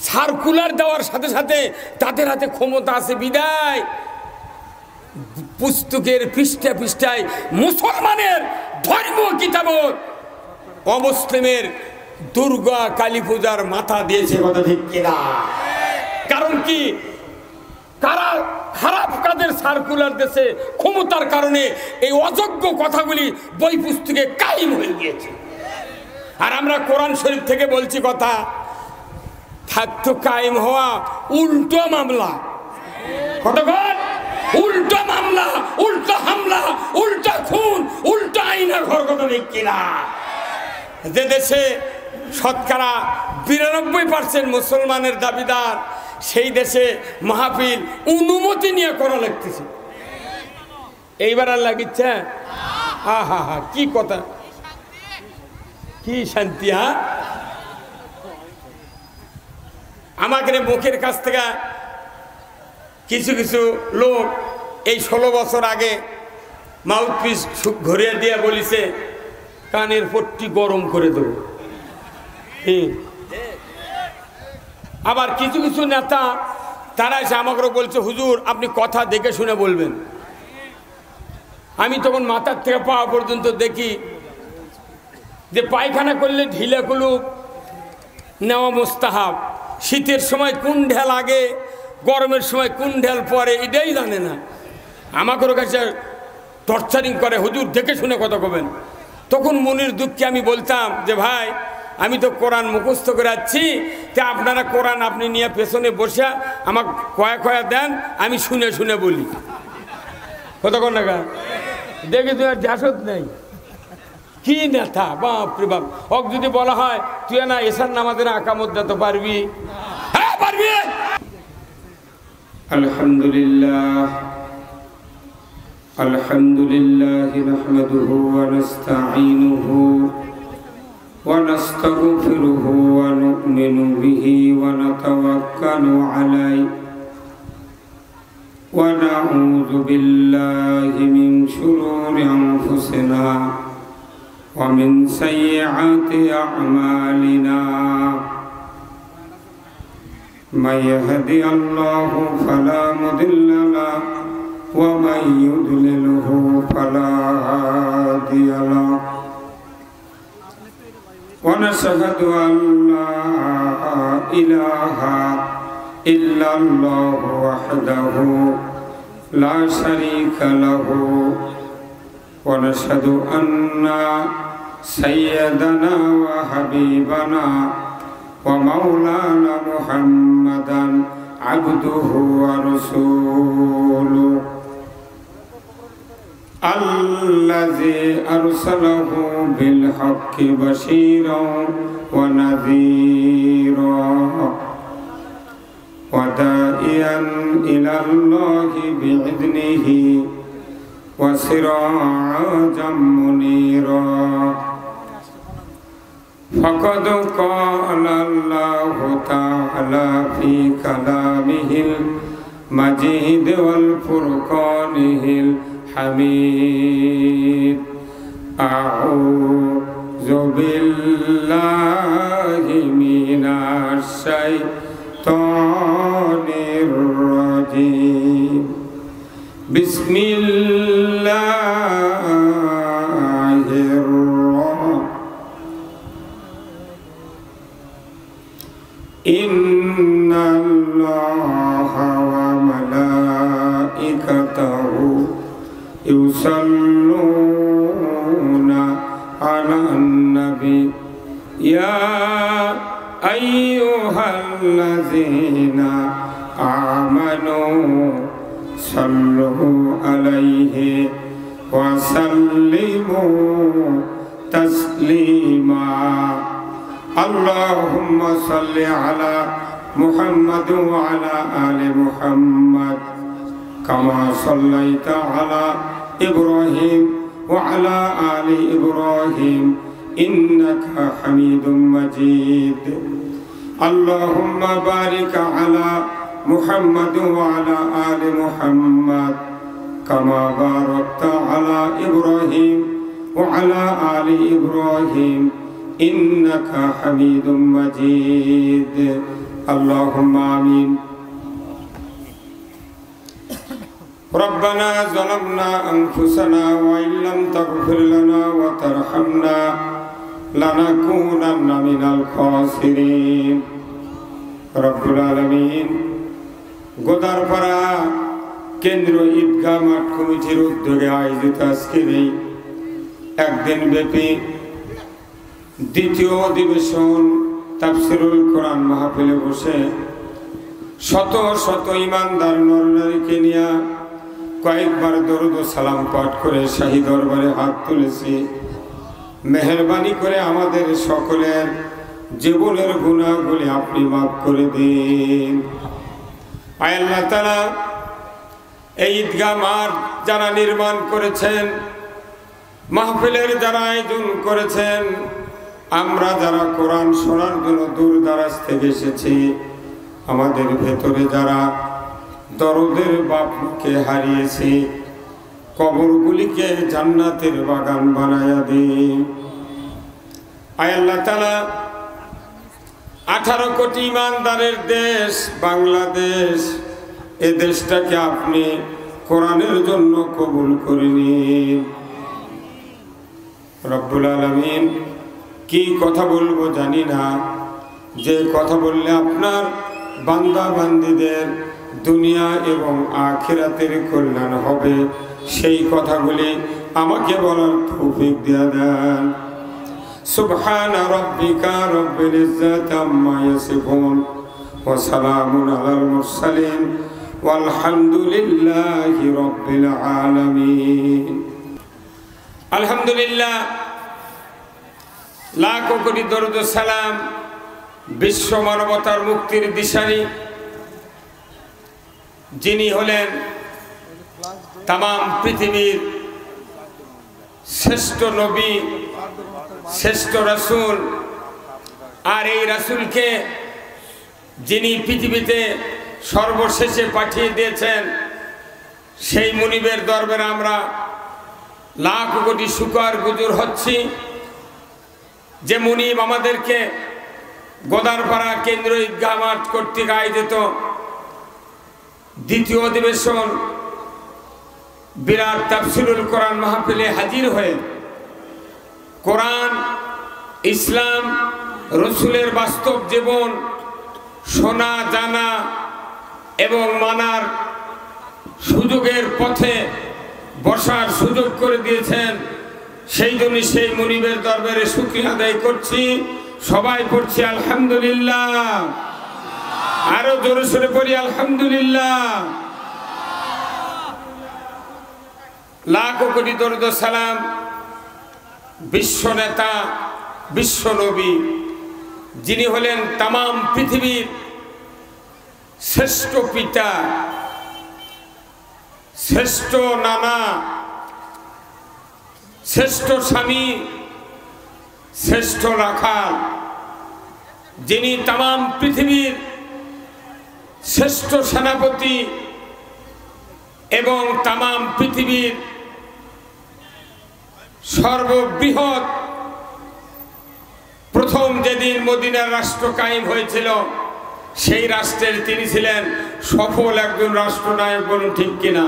Circular দেওয়ার সাথে সাথে তাদের হাতে ক্ষমতা আছে বিদায় পুস্তকের পৃষ্ঠা পৃষ্ঠায় মুসলমানের ধর্মীয় কিতাবত অমুসলিমের দুর্গা কালী পূজার মাথা দিয়েছে, কথা ঠিক কিনা? কারণ কি, কারা খারাপ কাজের সার্কুলার দেশে ক্ষমতার কারণে এই অযোগ্য কথাগুলি বই পুস্তকে কায়েম হয়ে গিয়েছে। আর আমরা কোরআন শরীফ থেকে বলছি কথা, থাকতো কায়েম হওয়া উল্টো মামলা, কতক্ষণ উল্টো মামলা, উল্টো হামলা, উল্টো খুন, উল্টো আইনের ঘর, কথা ঠিক কিনা? যে দেশে শতকরা 92% মুসলমানের দাবিদার, সেই দেশে মাহফিল অনুমতি নিয়ে করা লাগতেছে। এইবার আর লাগিচ্ছে, হা হা হা, কি কথা, কি শান্তি। হ্যাঁ, আমাকে মুখের কাছ থেকে কিছু কিছু লোক এই 16 বছর আগে মাউথপিস ঘুরিয়ে দিয়ে বলিছে কানের পট্টি গরম করে দেবো। আবার কিছু কিছু নেতা তারা এসে আমাকে বলছে, হুজুর আপনি কথা দেখে শুনে বলবেন। আমি তখন মাথার থেকে পাওয়া পর্যন্ত দেখি যে পায়খানা করলে ঢিলে কুলুপ নেওয়া মুস্তাহাব, শীতের সময় কোন ঢেল আগে, গরমের সময় কোন ঢেল পরে, এটাই জানে না। আমাকে কাছে টর্চারিং করে, হুজুর দেখে শুনে কথা কবেন। তখন মনির দুঃখে আমি বলতাম যে ভাই, আমি তো কোরআন মুখস্থ করে যাচ্ছি, তা আপনারা কোরআন আপনি নিয়ে পেছনে বসে আমাকে কয়া কয়া দেন, আমি শুনে শুনে বলি। কতক্ষণ না দেখে তুই আর জাসত নেই, কি নেতা, বাপরে বাপ। ওক যদি বলা হয় তুই না এসার নামাজের আকামত দিতে পারবি, হ্যাঁ পারবি। আলহামদুলিল্লাহ আলহামদুলিল্লাহ নাহমাদুহু ওয়া নাস্তাঈনুহু ওয়া নাস্তাগফিরুহু ওয়া নু'মিনু বিহি ওয়া নাতাওয়াক্কালু আলাইহি ওয়া নাউযু বিল্লাহি মিন শুরুরি আনফুসিনা ওয়া মিন সাইয়্যাতি আ'মালিনা মান ইয়াহদিহিল্লাহু ফালা মুদিল্লা লাহু ওয়া মান ইউদ্লিলহু ফালা হাদিয়া লাহু ওয়া নাশহাদু আল্লা ইলাহা ইল্লাল্লাহু ওয়াহদাহু লা শারীকা লাহু ওয়া নাশহাদু আন্না সাইয়্যিদানা ওয়া হাবিবানা ওয়া মাওলানা মুহাম্মাদান আবদুহু ওয়া রাসূলুহু আল্লাযী আরসালাহু বিল হাক্কি বাশীরান ওয়া নাযীরান ওয়া দাঈয়ান ইলাল্লাহি বিইذনিহি ওয়া সিরাজাম মুনীরা ফাকাদ ক্বালা আল্লাহু তাআলা ফি কালামিহিল মাজিদ ওয়াল ফুরকানিহিল হামিদ আউযু বিল্লাহি মিনাশ শাইতানির রাজীম বিসমিল্লাহির ইন্নাল্লাহা ওয়া মালাইকাতাহু ইউসাল্লুনা আলান নবী ইয়া আইয়ুহাল্লাযীনা আমানু সাল্লু আলাইহি ওয়া সাল্লিমু তাসলিমা اللهم صل على محمد وعلى آل محمد كما صليت على إبراهيم وعلى آل إبراهيم إنك حميد مجيد اللهم بارك على محمد وعلى آل محمد كما باركت على إبراهيم وعلى آل إبراهيم إنك حميد مجيد আল্লাহুম্মা আমিন। রব্বানা যালামনা আনফুসানা ওয়া ইল্লাম তাগফির লানা ওয়া তারহামনা লানাকুনান্না মিনাল খাসিরিন। রব্বুল আলামিন গোদারপাড়া কেন্দ্রীয় ঈদগাহ মাঠ কমিটির উদ্যোগে আয়োজিত আজকের এই একদিন ব্যাপী দ্বিতীয় অধিবেশন তাফসীরুল কোরআন মাহফিলে বসে শত শত ইমানদার নরনারীকে নিয়ে কয়েকবার দরুদ ও সালাম পাঠ করে শাহী দরবারে হাত তুলেছি। মেহেরবানি করে আমাদের সকলের জীবনের গুনাহগুলি আপনি মাফ করে দিন। আয় আল্লাহ তাআলা, এই ঈদগাহ মাঠ যারা নির্মাণ করেছেন, মাহফিলের যারা আয়োজন করেছেন, আমরা যারা কোরআন শোনার জন্য দূর দারাজ থেকে এসেছি, আমাদের ভেতরে যারা দরদের বাপকে হারিয়েছি, কবরগুলিকে জান্নাতের বাগান বানায়া দিন। আয় আল্লাহ তাআলা, 18 কোটি ইমানদারের দেশ বাংলাদেশ, এ দেশটাকে আপনি কোরআনের জন্য কবুল করে নিন। রব্বুল আলামিন, কি কথা বলবো জানি না, যে কথা বললে আপনার বান্দা বান্দীদের দুনিয়া এবং আখিরাতের কল্যাণ হবে, সেই কথাগুলি আমাকে বলার তৌফিক দিয়ে দেন। সুবহানা রাব্বিকা রাব্বিল ইজ্জাতি আম্মা ইয়াসিফুন ওয়া সালামুন আলাল মুরসালিন ওয়ালহামদুলিল্লাহি রাব্বিল আলামিন। আলহামদুলিল্লাহ, লাখো কোটি দরুদ ও সালাম বিশ্ব মানবতার মুক্তির দিশারি, যিনি হলেন তাম পৃথিবীর শ্রেষ্ঠ নবী, শ্রেষ্ঠ রাসূল। আর এই রাসূলকে যিনি পৃথিবীতে সর্বশেষে পাঠিয়ে দিয়েছেন, সেই মুনিবের দরবারে আমরা লাখ কোটি শুকর গুজর হচ্ছি, যে মুনিব আমাদেরকে গোদারপাড়া কেন্দ্রীয় ঈদগাহ মাঠ কর্তৃক আয়োজিত দ্বিতীয় অধিবেশন বিরাট তাফসীরুল কোরআন মাহফিলে হাজির হয়ে কোরআন, ইসলাম, রসুলের বাস্তব জীবন শোনা, জানা এবং মানার সুযোগের পথে বসার সুযোগ করে দিয়েছেন। সেই জন্য সেই মুনিবের দরবারে শুকরিয়া আদায় করছি। সবাই পড়ছি আলহামদুলিল্লাহ, আরো জোরে সোরে পড়ি আলহামদুলিল্লাহ। লাখো কোটি দরুদ ও সালাম বিশ্ব নেতা, বিশ্ব নবী, যিনি হলেন তাম পৃথিবীর শ্রেষ্ঠ পিতা, শ্রেষ্ঠ নানা, শ্রেষ্ঠ স্বামী, শ্রেষ্ঠ রাখাল, যিনি তাম পৃথিবীর শ্রেষ্ঠ সেনাপতি এবং তাম পৃথিবীর সর্ববৃহৎ, প্রথম যেদিন মদিনার রাষ্ট্র কায়েম হয়েছিল, সেই রাষ্ট্রের তিনি ছিলেন সফল একজন রাষ্ট্রনায়ক। বলুন ঠিক কিনা?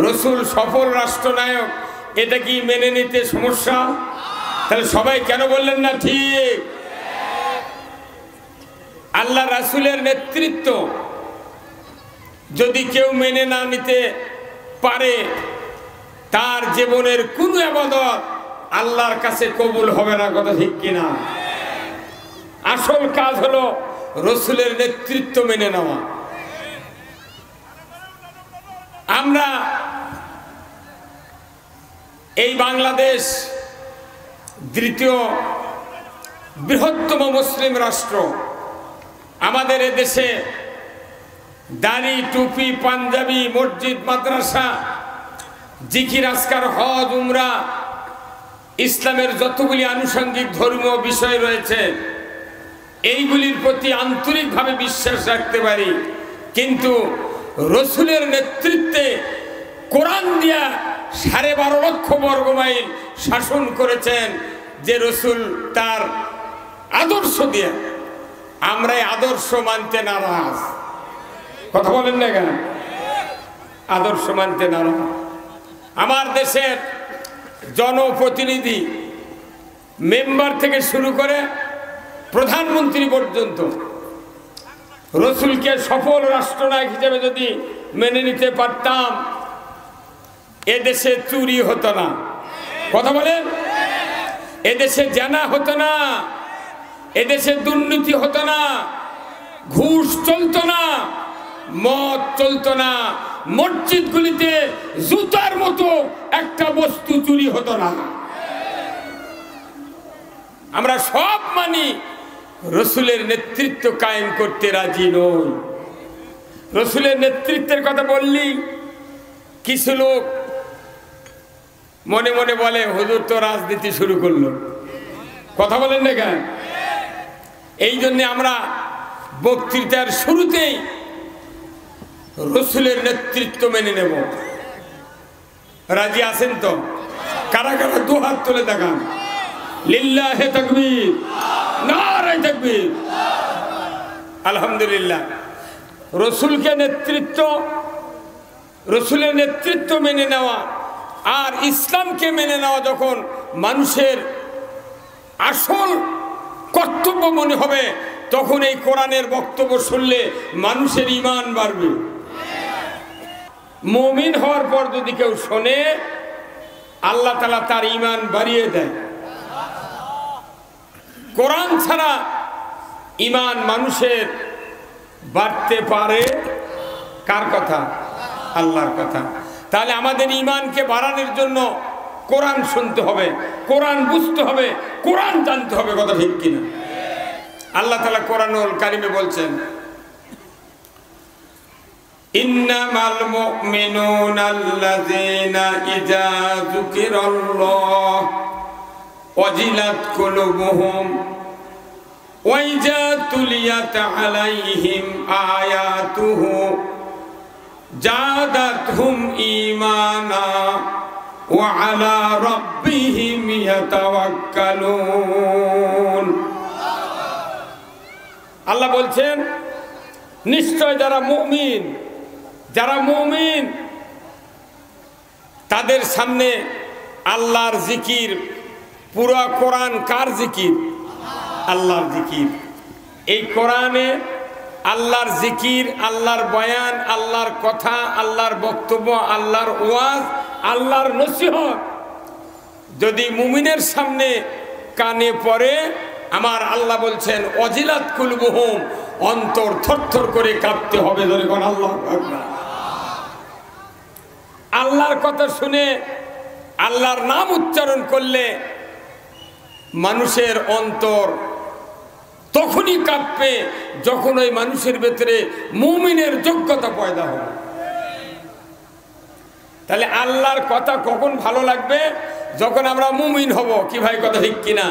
রসুল সফল রাষ্ট্রনায়ক, এটা কি মেনে নিতে সমস্যা? তাহলে সবাই কেন বললেন না ঠিক? আল্লাহ রাসূলের নেতৃত্ব যদি কেউ মেনে না নিতে পারে, তার জীবনের কোনো ইবাদত আল্লাহর কাছে কবুল হবে না। কথা ঠিক কিনা? আসল কাজ হলো রসুলের নেতৃত্ব মেনে নেওয়া। আমরা এই বাংলাদেশ দ্বিতীয় বৃহত্তম মুসলিম রাষ্ট্র, আমাদের এদেশে দাড়ি, টুপি, পাঞ্জাবি, মসজিদ, মাদ্রাসা, জিকির, আজকার, হজ, উমরা, ইসলামের যতগুলি আনুষঙ্গিক ধর্মীয় বিষয় রয়েছে, এইগুলির প্রতি আন্তরিকভাবে বিশ্বাস রাখতে পারি। কিন্তু রসুলের নেতৃত্বে কোরআন দিয়া 12.5 লক্ষ বর্গ মাইল শাসন করেছেন, যে রসুল তার আদর্শ দিয়ে আমরা আদর্শ মানতে নারাজ। কথা বলেন না কেন? আদর্শ মানতে নারাজ। আমার দেশের জনপ্রতিনিধি মেম্বার থেকে শুরু করে প্রধানমন্ত্রী পর্যন্ত রসুলকে সফল রাষ্ট্রনায়ক হিসেবে যদি মেনে নিতে পারতাম, এদেশে চুরি হতো না। কথা বলেন? এদেশে জানা হতো না, এদেশে দুর্নীতি হতো না, ঘুষ চলতো না, মদ চলতো না, মসজিদগুলিতে জুতার মতো একটা বস্তু চুরি হতো না। আমরা সব মানি, রসুলের নেতৃত্ব কায়েম করতে রাজি নই। রসুলের নেতৃত্বের কথা বললি কিছু লোক মনে মনে বলে হুজুর তো রাজনীতি শুরু করলো। কথা বলেন না কেন? এই জন্য আমরা বক্তৃতার শুরুতেই রসুলের নেতৃত্ব মেনে নেব। রাজি আছেন তো? কারা কারা দু হাত তুলে দেখান। লিল্লাহে তাকবীর, নারে তাকবীর। আলহামদুলিল্লাহ। রসুলের নেতৃত্ব মেনে নেওয়া আর ইসলামকে মেনে নেওয়া যখন মানুষের আসল কর্তব্য মনে হবে, তখন এই কোরআনের বক্তব্য শুনলে মানুষের ঈমান বাড়বে। মুমিন হওয়ার পর যদি কেউ শোনে, আল্লাহ তাআলা তার ঈমান বাড়িয়ে দেয়। কোরআন ছাড়া ঈমান মানুষের বাড়তে পারে কার কথা? আল্লাহর কথা। তাহলে আমাদের ঈমানকে বাড়ানোর জন্য কোরআন শুনতে হবে, কোরআন বুঝতে হবে, কোরআন জানতে হবে। কথা ঠিক কিনা? আল্লাহ তাআলা কোরআনুল কারিমে বলছেন, ইন্নামাল মুমিনুনা আল্লাযীনা ইযা যুকিরাল্লাহ ওয়াজিলাত কুলুবুহুম ওয়া ইযা তুলিয়াত আলাইহিম আয়াতুহু জাদাতহুম ঈমানা ওয়া আলা রাব্বিহিম ইয়াতাওয়াক্কালুন। আল্লাহ বলছেন, নিশ্চয় যারা মুমিন তাদের সামনে আল্লাহর জিকির, পুরা কোরআন কার জিকির? আল্লাহর জিকির। এই কোরআনে আল্লাহর জিকির, আল্লাহর বয়ান, আল্লাহর কথা, আল্লাহর বক্তব্য, আল্লাহর ওয়াজ, আল্লাহর নসিহত যদি মুমিনের সামনে কানে পড়ে, আমার আল্লাহ বলছেন ওয়াজিলাত কুলুবুহুম, অন্তর থরথর করে কাঁপতে হবে। ধরে কোন আল্লাহু আকবার। আল্লাহর কথা শুনে আল্লাহর নাম উচ্চারণ করলে মানুষের অন্তর তখনই কাঁপবে যখন ওই মানুষের ভেতরে মুমিনের যোগ্যতা পয়দা হবে। তাহলে আল্লাহর কথা কখন ভালো লাগবে? যখন আমরা মুমিন হব। কি ভাই, কথা ঠিক কিনা?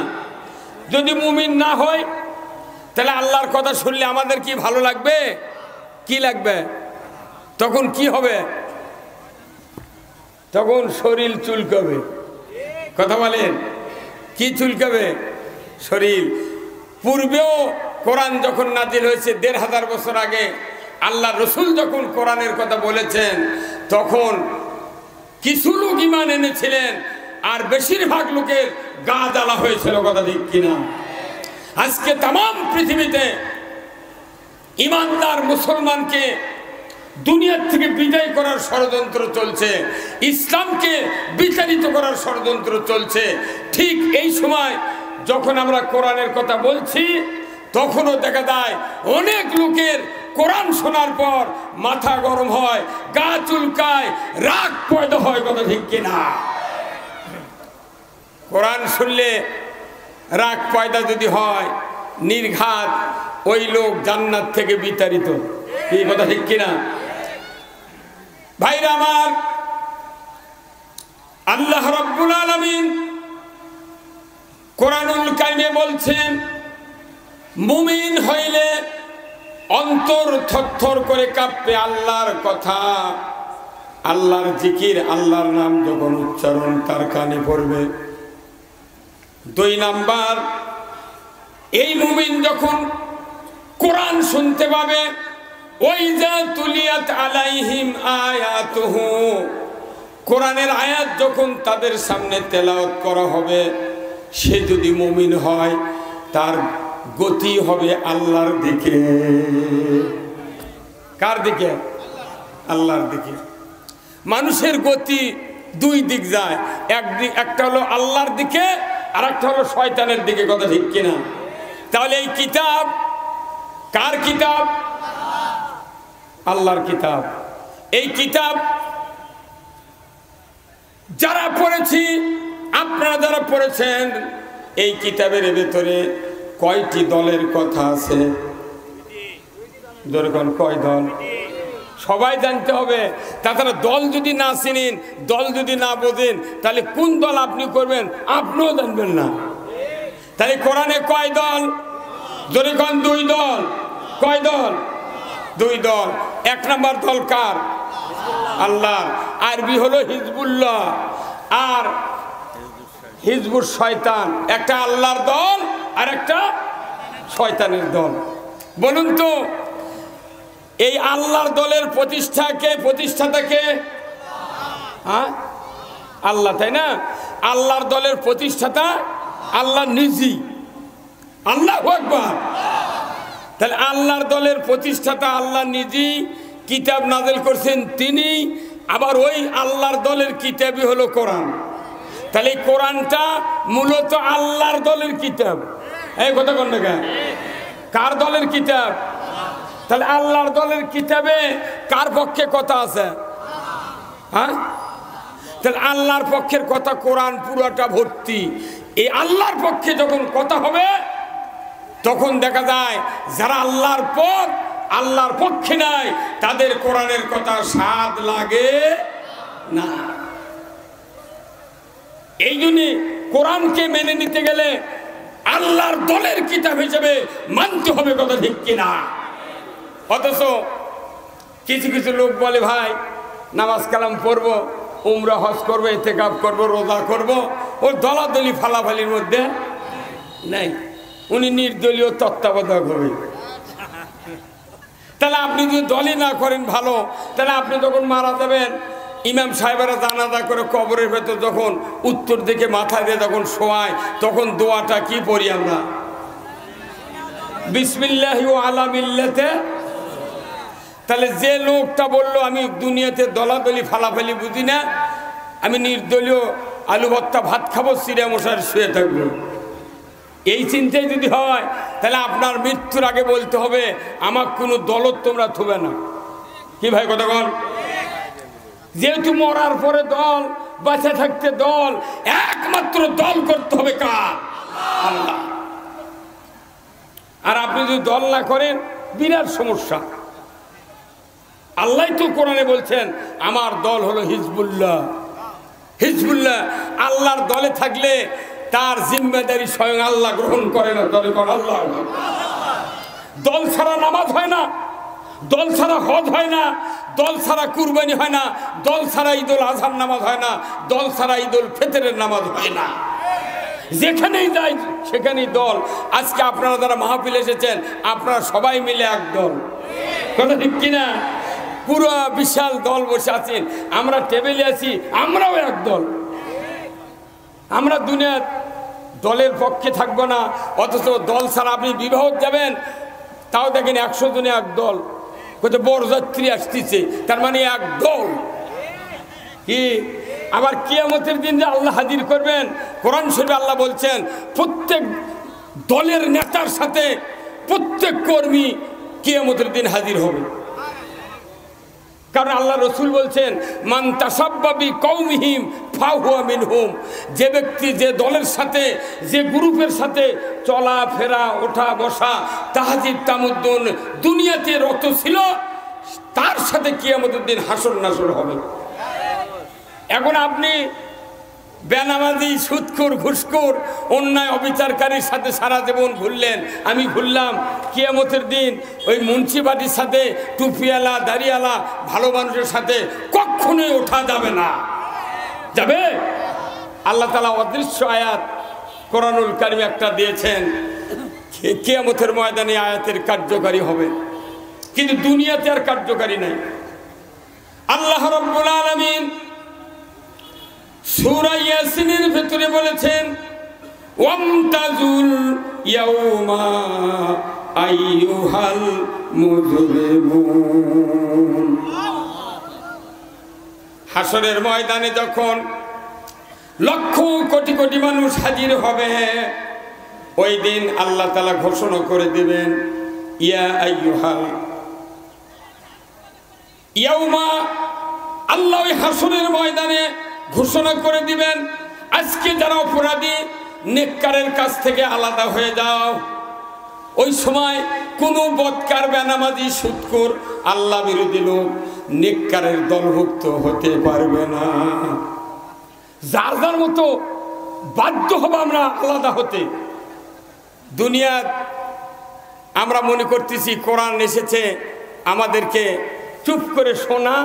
যদি মুমিন না হয়, তাহলে আল্লাহর কথা শুনলে আমাদের কি ভালো লাগবে? কি লাগবে? তখন কি হবে? তখন শরীর চুলকাবে। কথা বলেন, কি চুলকাবে? শরীর। পূর্বেও কোরআন যখন নাজিল হয়েছে ১৫০০ বছর আগে, আল্লাহ রসুল যখন কোরআনের কথা বলেছেন, তখন কিছু লোক ঈমান এনেছিলেন আর বেশিরভাগ লোকের গা জ্বালা হয়েছিল। কথা ঠিক কিনা? আজকে তাম পৃথিবীতে ঈমানদার মুসলমানকে দুনিয়ার থেকে বিদায় করার ষড়যন্ত্র চলছে, ইসলামকে বিতাড়িত করার ষড়যন্ত্র চলছে। ঠিক এই সময় যখন আমরা কোরআনের কথা বলছি, তখনও দেখা যায় অনেক লোকের কোরআন শোনার পর মাথা গরম হয়, গা চুলকায়, রাগ পয়দা হয়। কথা ঠিক কিনা? কোরআন শুনলে রাগ পয়দা যদি হয়, নির্ঘাত ওই লোক জান্নাত থেকে বিতাড়িত। এই কথা ঠিক কিনা? ভাইরা আমার, আল্লাহ রাব্বুল আলামিন কোরআনুল কারিমে বলছেন, মুমিন হইলে অন্তর থরথর করে কাঁপবে আল্লাহর কথা, আল্লাহর জিকির, আল্লাহর নাম যখন উচ্চারণ তার কানে পড়বে। ২ নাম্বার, এই মুমিন যখন কোরআন শুনতে পাবে। ওয়াইজা তুলিয়াত আলাইহিম আয়াতুহু, কোরআনের আয়াত যখন তাদের সামনে তেলাওয়াত করা হবে, সে যদি মুমিন হয় তার গতি হবে আল্লাহর দিকে। কার দিকে? আল্লাহর দিকে। মানুষের গতি দুই দিক যায়, একটা হলো আল্লাহর দিকে আর একটা হলো শয়তানের দিকে। কথা ঠিক কিনা? তাহলে এই কিতাব কার কিতাব? আল্লাহর কিতাব। এই কিতাব যারা পড়েছি, আপনারা যারা পড়েছেন, এই কিতাবের ভেতরে কয়টি দলের কথা আছে? যেরকম কয় দল সবাই জানতে হবে। তাছাড়া দল যদি না চিনেন, দল যদি না বোঝেন, তাহলে কোন দল আপনি করবেন আপনিও জানবেন না। তাহলে কোরআনে কয় দল? যেরকম দুই দল। কয় দল? দুই দল। এক নম্বর দল কার? আল্লাহ। আরবি হলো হিজবুল্লাহ আর হিজবুর শয়তান। একটা আল্লাহর দল আর একটা শয়তানের দল। বলুন তো, এই আল্লাহর দলের প্রতিষ্ঠাতাকে? হ্যাঁ, আল্লাহ, তাই না? আল্লাহর দলের প্রতিষ্ঠাতা আল্লাহ নিজেই। আল্লাহু আকবার। তাহলে আল্লাহর দলের প্রতিষ্ঠাতা আল্লাহ নিজেই কিতাব নাযিল করছেন তিনি। আবার ওই আল্লাহর দলের কিতাবই হলো কোরআন। তাহলে এই কোরআনটা মূলত আল্লাহর দলের কিতাব। এই কথা কোন জায়গা? কার দলের কিতাব? তাহলে আল্লাহর দলের কিতাবে কার পক্ষে কথা আছে? হ্যাঁ, তাহলে আল্লাহর পক্ষের কথা কোরআন পুরোটা ভর্তি। এই আল্লাহর পক্ষে যখন কথা হবে, তখন দেখা যায় যারা আল্লাহর আল্লাহর পক্ষে নাই, তাদের কোরআনের কথা স্বাদ লাগে না। এই জন্যে কোরআনকে মেনে নিতে গেলে আল্লাহর দলের কিতাব হিসেবে মানতে হবে। কথা ঠিক কিনা? অথচ কিছু কিছু লোক বলে, ভাই নামাজ কালাম পড়বো, উমরা হজ করবো, ইতিকাফ করবো, রোজা করবো, ওর দলাদলি ফালাফালির মধ্যে নাই। উনি নির্দলীয় তত্ত্বাবধায়ক হবে। তাহলে আপনি যদি দলই না করেন ভালো, তাহলে আপনি যখন মারা যাবেন, ইমাম সাহেবেরা জানাজা করে কবরের ভেতর যখন উত্তর দিকে মাথা দিয়ে যখন শোয়ায়, তখন দোয়াটা কি পড়ি আমরা? বিসমিল্লাহি ওয়া আলা মিল্লাতে। তাহলে যে লোকটা বললো আমি দুনিয়াতে দলাদলি ফালাফালি বুঝি না, আমি নির্দলীয় আলু ভর্তা ভাত খাবো, চিড়ে মশার শুয়ে থাকবো, এই চিন্তায় যদি হয়, তাহলে আপনার মৃত্যুর আগে বলতে হবে আমার কোনো দলত তোমরা থবে না। কি ভাই কথা বল? যেহেতু মরার পরে দল, বাঁচা থাকতে দল, একমাত্র দল করতে হবে কার? আল্লাহ। আর আপনি যদি দল না করেন, বিরাট সমস্যা। আল্লাহ তো কোরআনে বলছেন আমার দল হলো হিজবুল্লাহ। হিজবুল্লাহ আল্লাহর দলে থাকলে তার জিম্মেদারি স্বয়ং আল্লাহ গ্রহণ করে না। দলে কোন আল্লাহ? দল ছাড়া নামাজ হয় না, দল ছাড়া হজ হয় না, দল ছাড়া কুরবানি হয় না, দল ছাড়া ঈদুল আজহার নামাজ হয় না, দল ছাড়া ঈদুল ফিতরের নামাজ হয় না। যেখানেই যাই সেখানেই দল। আজকে আপনারা যারা মাহফিল এসেছেন, আপনারা সবাই মিলে এক দল। কথা ঠিক কিনা? পুরো বিশাল দল বসে আছেন, আমরা টেবিলে আছি, আমরাও এক দল। আমরা দুনিয়ার দলের পক্ষে থাকবো না। অথচ দল ছাড়া আপনি বিবাহ যাবেন, তাও দেখেন 100 জনে এক দল, কোথাও বরযাত্রী আসতেছে, তার মানে এক দল। কি আবার কিয়ামতের দিন যে আল্লাহ হাজির করবেন, কোরআন শরীফে আল্লাহ বলছেন প্রত্যেক দলের নেতার সাথে প্রত্যেক কর্মী কিয়ামতের দিন হাজির হবে। কারণ আল্লাহ রসুল বলছেন মান তাসাব্বা বি কওমিহিম ফাহুয়া মিনহুম। যে ব্যক্তি যে দলের সাথে, যে গ্রুপের সাথে চলা ফেরা, ওঠা বসা, তাহাজ্জুদ তামাদ্দুন দুনিয়াতে রত ছিল, তার সাথে কিয়ামতের দিন হাসর নাসর হবে। এখন আপনি বেনামাজি, সুদখোর, ঘুষখোর, অন্যায় অবিচারকারীর সাথে সারা জীবন ঘুরলেন, আমি ঘুরলাম। কিয়ামতের দিন ওই মুন্সিপালিটির সাথে, টুপিওয়ালা, দাড়িওয়ালা, ভালো মানুষের সাথে কখনোই ওঠা যাবে না। যাবে? আল্লাহ তাআলা অদৃশ্য আয়াত কোরআনুল কারীমে একটা দিয়েছেন, কিয়ামতের ময়দানে আয়াতের কার্যকারী হবে, কিন্তু দুনিয়াতে আর কার্যকারী নাই। আল্লাহ রাব্বুল আলামিন সূরা ইয়াসিনের ভিতরে বলেছেন, ওয়ামতাজুল ইয়াউমা আইয়ুহাল মুজরিমুন। হাসরের ময়দানে যখন লক্ষ কোটি কোটি মানুষ হাজির হবে, ওই দিন আল্লাহ তাআলা ঘোষণা করে দিবেন, ইয়া আইয়ুহাল ইয়াউমা। আল্লাহ ওই হাসরের ময়দানে ঘোষণা করে দিবেন, আজকে যারা অপরাধী নেককারের কাছ থেকে আলাদা হয়ে যাও। ওই সময় কোনো বদকার, বেনামাজি, সুদখোর, আল্লাহ বিরোধী লোক নেককারের দলভুক্ত হতে পারবে না। যার যার মতো বাধ্য হব আমরা আলাদা হতে। দুনিয়ার আমরা মনে করতেছি কোরআন এসেছে আমাদেরকে চুপ করে শোনা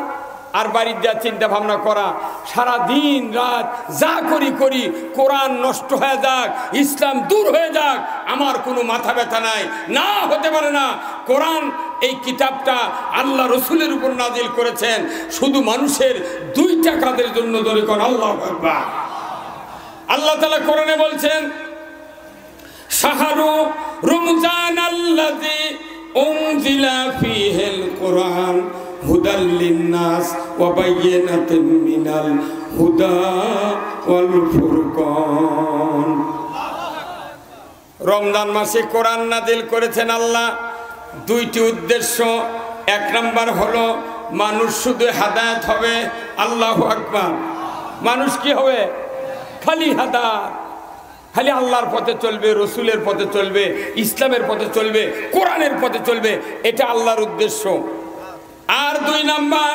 আর বাড়ির যা চিন্তা ভাবনা করা, সারা দিন রাত যা করি করি, কোরআন নষ্ট হয়ে যাক, ইসলাম দূর হয়ে যাক, আমার কোনো মাথা ব্যথা নাই। না, হতে পারে না। কোরআন এই কিতাবটা আল্লাহ রসুলের উপর নাজিল করেছেন শুধু মানুষের দুইটা কাজের জন্য। ধরে কোন আল্লাহু আকবার। আল্লাহ তাআলা কোরআনে বলছেন, শাহরু রমজান আল্লাযী উনজিলা ফীহিল কুরআন হুদাল লিন্নাস ওয়া বায়িনাতিন মিনাল হুদা ওয়াল ফুরকান। রমজান মাসে কোরআন নাজিল করেছেন আল্লাহ, দুইটি উদ্দেশ্য। এক নাম্বার হলো মানুষ শুধু হেদায়েত হবে। আল্লাহু আকবার। মানুষ কি হবে? খালি হেদায়েত, খালি আল্লাহর পথে চলবে, রসুলের পথে চলবে, ইসলামের পথে চলবে, কোরআনের পথে চলবে, এটা আল্লাহর উদ্দেশ্য। আর দুই নাম্বার,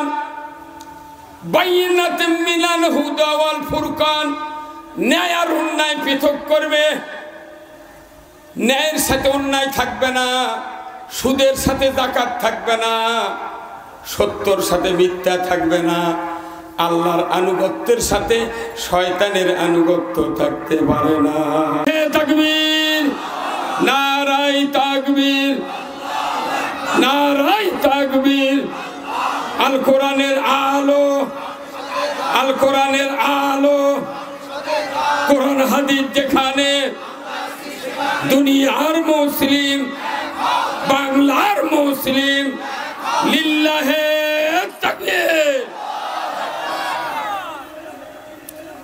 বাইনাতুম মিনাল হুদা ওয়াল ফুরকান, ন্যায় আর অন্যায় পৃথক করবে। ন্যায়ের সাথে অন্যায় থাকবে না, সুদের সাথে যাকাত থাকবে না, সত্যর সাথে মিথ্যা থাকবে না, আল্লাহর আনুগত্যের সাথে শয়তানের আনুগত্য থাকতে পারে না। তাকবীর, নারায়ে তাকবীর, নারায়ে তাকবীর। আল কোরআনের আলো, আল কোরআনের আলো, কোরআন হাদিস যেখানে, দুনিয়ার মুসলিম, বাংলার মুসলিম, লিল্লাহে তাকবীর।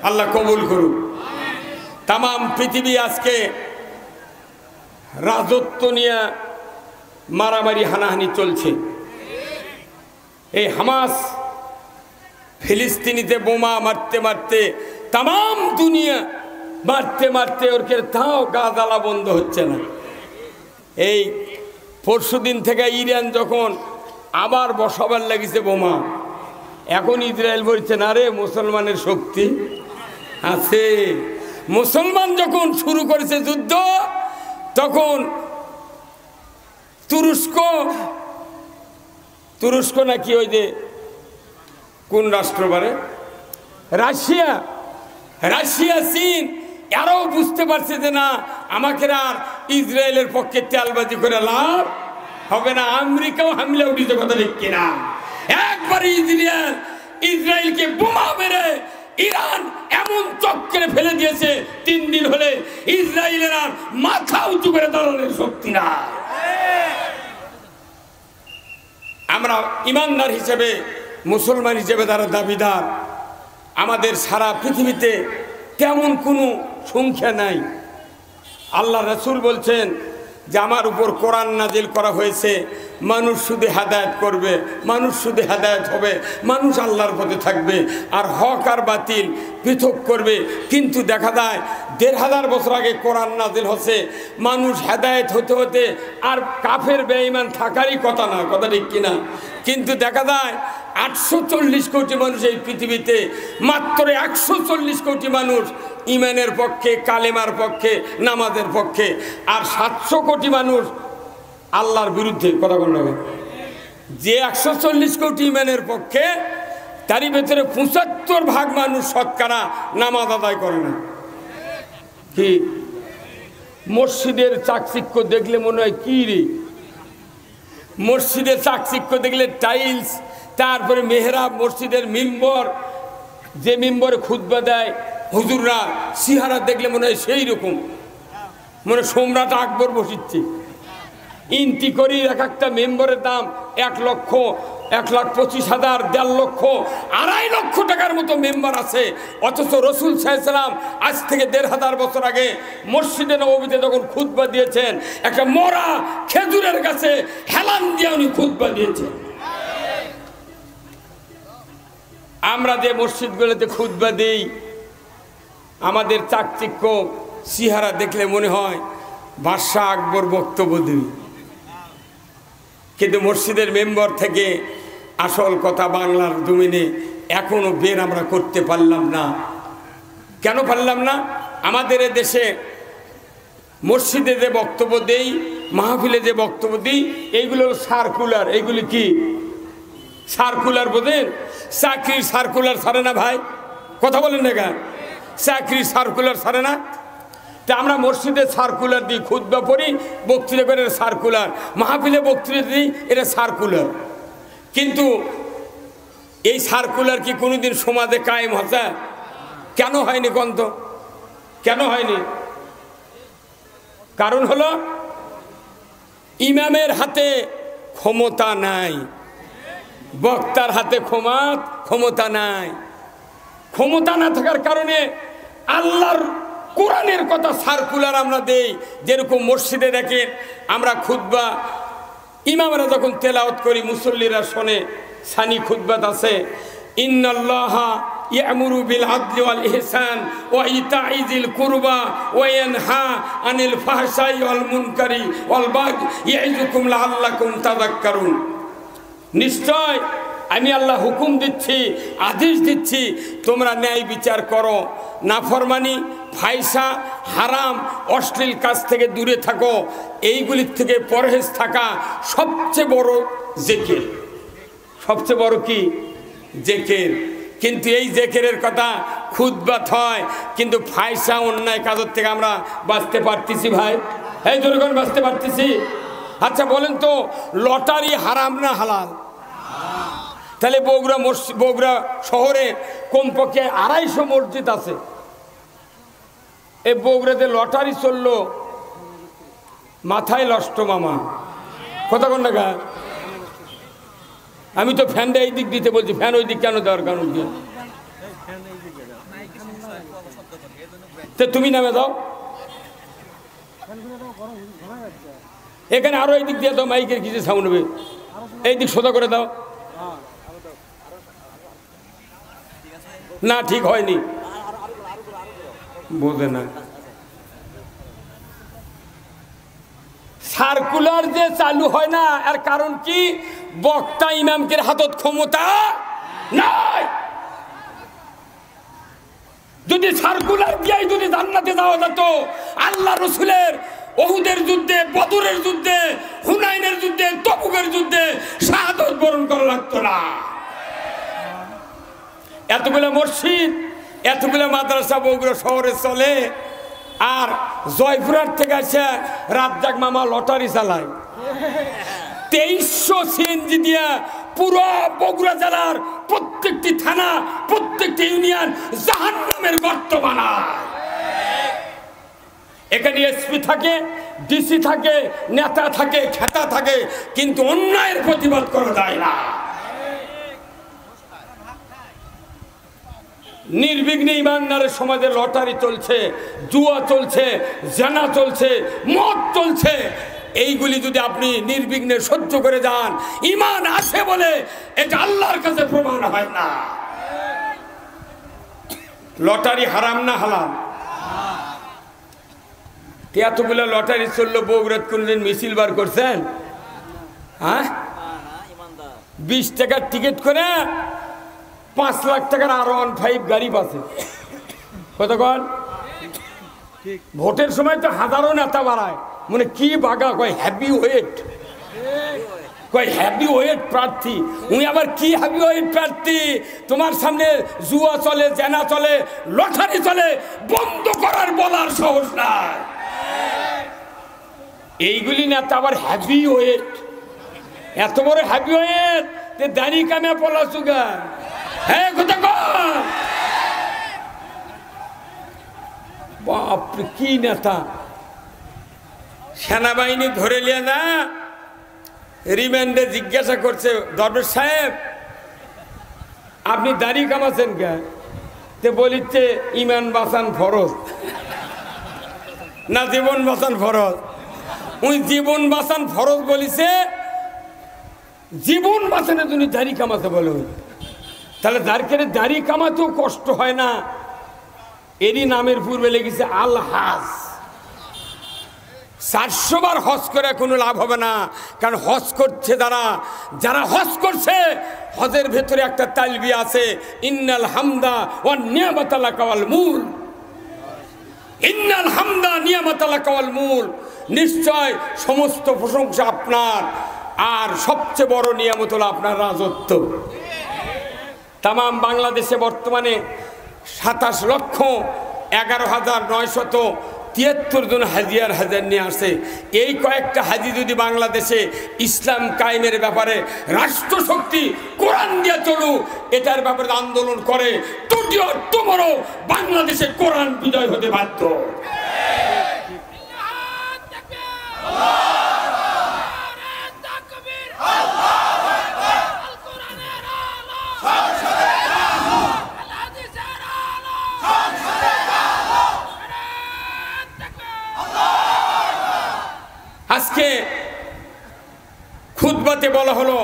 আল্লাহ কবুল করুক। তাম পৃথিবী আজকে রাজত্ব নিয়ে মারামারি, হানাহানি চলছে। এই হামাস ফিলিস্তিনিতে বোমা মারতে মারতে তাম দুনিয়া মারতে মারতে ওরকে তাও গা জ্বালা বন্ধ হচ্ছে না। এই পরশুদিন থেকে ইরান যখন আবার বসাবার লাগিছে বোমা, এখন ইসরায়েল বলছে না রে মুসলমানের শক্তি আছে। মুসলমান যখন শুরু করেছে যুদ্ধ, তখন তুরস্ক নাকি ওই যে কোন রাষ্ট্র পারে, রাশিয়া, চীন, এরাও বুঝতে পারছে যে না, আমাকে আর ইসরায়েলের পক্ষে তেলবাজি করে লাভ হবে না। আমেরিকাও হামলে উঠিতে, কথা ঠিক কিনা? একবারে ইসরায়েলকে বোমা মেরে ইরান এমন চক্করে ফেলে দিয়েছে, 3 দিন হলে ইসরায়েলের আর মাথা উঁচু করে দাঁড়ানোর শক্তি না। আমরা ইমানদার হিসেবে, মুসলমান হিসেবে তারা দাবিদার। আমাদের সারা পৃথিবীতে তেমন কোনো সংখ্যা নাই। আল্লাহ রাসূল বলছেন যে আমার উপর কোরআন নাজিল করা হয়েছে, মানুষ শুধু হেদায়েত করবে, মানুষ শুধু হেদায়েত হবে, মানুষ আল্লাহর পথে থাকবে, আর হক আর বাতিল পৃথক করবে। কিন্তু দেখা যায় 1500 বছর আগে কোরআন নাজিল হচ্ছে, মানুষ হেদায়েত হতে হতে আর কাফের বেঈমান থাকারই কথা না, কথা ঠিক কিনা? কিন্তু দেখা যায় 840 কোটি মানুষ এই পৃথিবীতে, মাত্র 140 কোটি মানুষ ইমানের পক্ষে, কালেমার পক্ষে, নামাজের পক্ষে, আর 700 কোটি মানুষ আল্লাহর বিরুদ্ধে। কথা বলতে হবে, যে 140 কোটি ইমানের পক্ষে, তারই ভেতরে 75% মানুষ শতকরা নামাজ আদায় করে না। কি মসজিদের চাকচিক্য দেখলে মনে হয় কি রে, মসজিদের চাকচিক্য দেখলে টাইলস, তারপরে মেহরাব, মসজিদের মিম্বর, যে মিম্বরে খুতবা দেয় হুজুররা, সিহারা দেখলে মনে হয় সেই রকম, মনে সম্রাট আকবর বসিচ্ছে। ইন্টি করি এক একটা মেম্বরের দাম 1 লক্ষ, 1,25,000, 1.5 লক্ষ, 2.5 লক্ষ টাকার মতো মেম্বার আছে। অথচ রসুল সাল্লাল্লাহু আলাইহি ওয়াসাল্লাম আজ থেকে 1,500 বছর আগে মসজিদে নববীতে যখন খুতবা দিয়েছেন, একটা মরা খেজুরের গাছে হেলান দিয়ে উনি খুতবা দিয়েছেন। আমরা যে মসজিদগুলোতে খুতবা দেই, আমাদের চাকচিক্য সিহারা দেখলে মনে হয় বাদশাহ আকবর বক্তব্য দেবে, কিন্তু মসজিদের মেম্বার থেকে আসল কথা বাংলার জমিনে এখনো বের আমরা করতে পারলাম না। কেন পারলাম না? আমাদের দেশে মসজিদে যে বক্তব্য দেই, মাহফিলে যে বক্তব্য দিই, এইগুলো সার্কুলার। এইগুলি কি সার্কুলার বোঝেন? চাকরির সার্কুলার ছাড়ে না ভাই, কথা বলেন না কেন? চাকরির সার্কুলার ছাড়ে না। তা আমরা মসজিদে সার্কুলার দিই, খুতবা পড়ি, বক্তৃতা করে সার্কুলার, মাহফিলে বক্তৃতা দিই, এটা সার্কুলার। কিন্তু এই সার্কুলার কি কোনোদিন সমাজে কায়েম হচ্ছে? কেন হয়নি কন্ত? কেন হয়নি? কারণ হলো ইমামের হাতে ক্ষমতা নাই, বক্তার হাতে ক্ষমতা নাই। ক্ষমতা না থাকার কারণে আল্লাহর কোরআনের কথা সার্কুলার আমরা দেই। যেরকম মসজিদে দেখেন আমরা খুতবা ইমামরা যখন তেলাওয়াত করি, মুসল্লিরা শোনে, সানি খুতবাত আছে, ইন্নাল্লাহা ইয়ামুরু বিল আদলি ওয়াল ইহসান ওয়া ইতাই যিল কুরবা ওয়া ইয়ানহা আনিল ফাহশাই ওয়াল মুনকারি ওয়াল বাগই ইয়াইযুকুম লাআল্লাকুম তাযাক্কারুন। নিশ্চয় আমি আল্লাহ হুকুম দিচ্ছি, আদেশ দিচ্ছি, তোমরা ন্যায় বিচার করো, নাফরমানি, ফায়সা, হারাম, অশ্লীল কাজ থেকে দূরে থাকো। এইগুলির থেকে পরহেজ থাকা সবচেয়ে বড় জিকির। সবচেয়ে বড় কি? জিকির। কিন্তু এই জিকিরের কথা খুতবাত হয়, কিন্তু ফায়সা, অন্যায় কাজের থেকে আমরা বাঁচতে পারতেছি ভাই? এই জনগণ বাঁচতে পারতেছি? আচ্ছা বলেন তো, লটারি হারাম না হালাল? তাহলে বগুড়া শহরে কমপক্ষে 250 মসজিদ আছে। এই বগুড়াতে লটারি চললো, মাথায় নষ্ট মামা, কথা কোন টাকা? আমি তো ফ্যানটা এই দিক দিতে বলছি, ফ্যান ওই দিক কেন দেওয়ার কারণ কি? তুমি নামে দাও, এখানে আরো এই দিক দিয়ে দাও, মাইকের কিছু সাউন্ড হবে, এই দিক সোজা করে দাও। না ঠিক হয়নি, বোঝে না। সার্কুলার যে চালু হয় না, এর কারণ কি? বক্তা ইমামকে হাতত ক্ষমতা নাই। যদি সার্কুলার দিয়ে যদি জান্নাতে যাওয়া যেত, আল্লাহ রসুলের ওহুদের যুদ্ধে, বদরের যুদ্ধে, হুনাইনের যুদ্ধে, তবুকের যুদ্ধে শাহাদাত বরণ করা লাগতো না। এতগুলো মসজিদ, এতগুলো মাদ্রাসা বগুড়া শহরে চলে, আর জয়পুরহাট থেকে আসে রাজ্জাক মামা লটারি চালায়। 2300 সিএনজি দিয়ে পুরো বগুড়া জেলার প্রত্যেকটি থানা, প্রত্যেকটি ইউনিয়ন জাহান্নামের গর্ত বানায়। এখানে এসপি থাকে, ডিসি থাকে, নেতা থাকে, খেতা থাকে, কিন্তু অন্যায়ের প্রতিবাদ করা যায় না। নির্বিঘ্নে ইমানদারের সমাজে লটারি চলছে, জুয়া চলছে, জেনা চলছে, মদ চলছে। এইগুলি যদি আপনি নির্বিঘ্নে সহ্য করে যান, ইমান আছে বলে এটা আল্লাহর কাছে প্রমাণ হয় না। লটারি হারাম না হালাল? এতগুলো লটারি চললো, বগুড়াত কোনদিন মিছিল বার করছেন? হ্যাঁ, 20 টাকার টিকিট করে 5 লাখ টাকার R15 গাড়ি পাচ্ছে। কতক্ষণ? ভোটের সময় তো হাজারো নেতা বাড়ায়, মানে কি বাগা কয় হ্যাপি ওয়েট, কয় হ্যাপি ওয়েট প্রার্থী। উনি আবার কি হ্যাপি ওয়েট প্রার্থী? তোমার সামনে জুয়া চলে, জেনা চলে, লটারি চলে, বন্ধ করার বলার সাহস নাই। এইগুলি নেতা আবার হ্যাপি ওয়েট, এত বড় হ্যাপি ওয়েট যে দাড়ি কামে পলা চুগা। হ্যাঁ কথা বাপরে কি নেতা! সেনাবাহিনী ধরে নিয়ে না রিমান্ডে জিজ্ঞাসা করছে, দরবেশ সাহেব আপনি দাড়ি কামাচ্ছেন কে? তে বলিচ্ছে ইমান বাঁচান ফরজ না জীবন বাঁচান ফরজ। ওই জীবন বাঁচান ফরজ বলিছে, জীবন বাঁচানোর জন্য দাড়ি কামাতে বলে। তাহলে যার কেন দাড়ি কামাতেও কষ্ট হয় না, এরই নামের পূর্বে লেগেছে আল হাজ। 400 বার হজ করে কোনো লাভ হবে না, কারণ হজ করছে যারা হজ করছে, হজের ভেতরে একটা তালবিয়া আছে, ইন্নাল হামদা ওয়ান নিয়ামাতা লাকা ওয়াল মুল। ইন্নাল হামদা নিয়ামাতা লাকা ওয়াল মুল, নিশ্চয় সমস্ত প্রশংসা আপনার, আর সবচেয়ে বড় নিয়ামত হলো আপনার রাজত্ব। তাম বাংলাদেশে বর্তমানে 27,11,973 জন হাজিয়ার হাজার নিয়ে আসে। এই কয়েকটা হাজি যদি বাংলাদেশে ইসলাম কায়েমের ব্যাপারে রাষ্ট্রশক্তি কোরআন দিয়ে চলু এটার ব্যাপারে আন্দোলন করে, তোমারও বাংলাদেশে কোরআন বিজয় হতে বাধ্য। আজকে খুতবাতে বলা হলো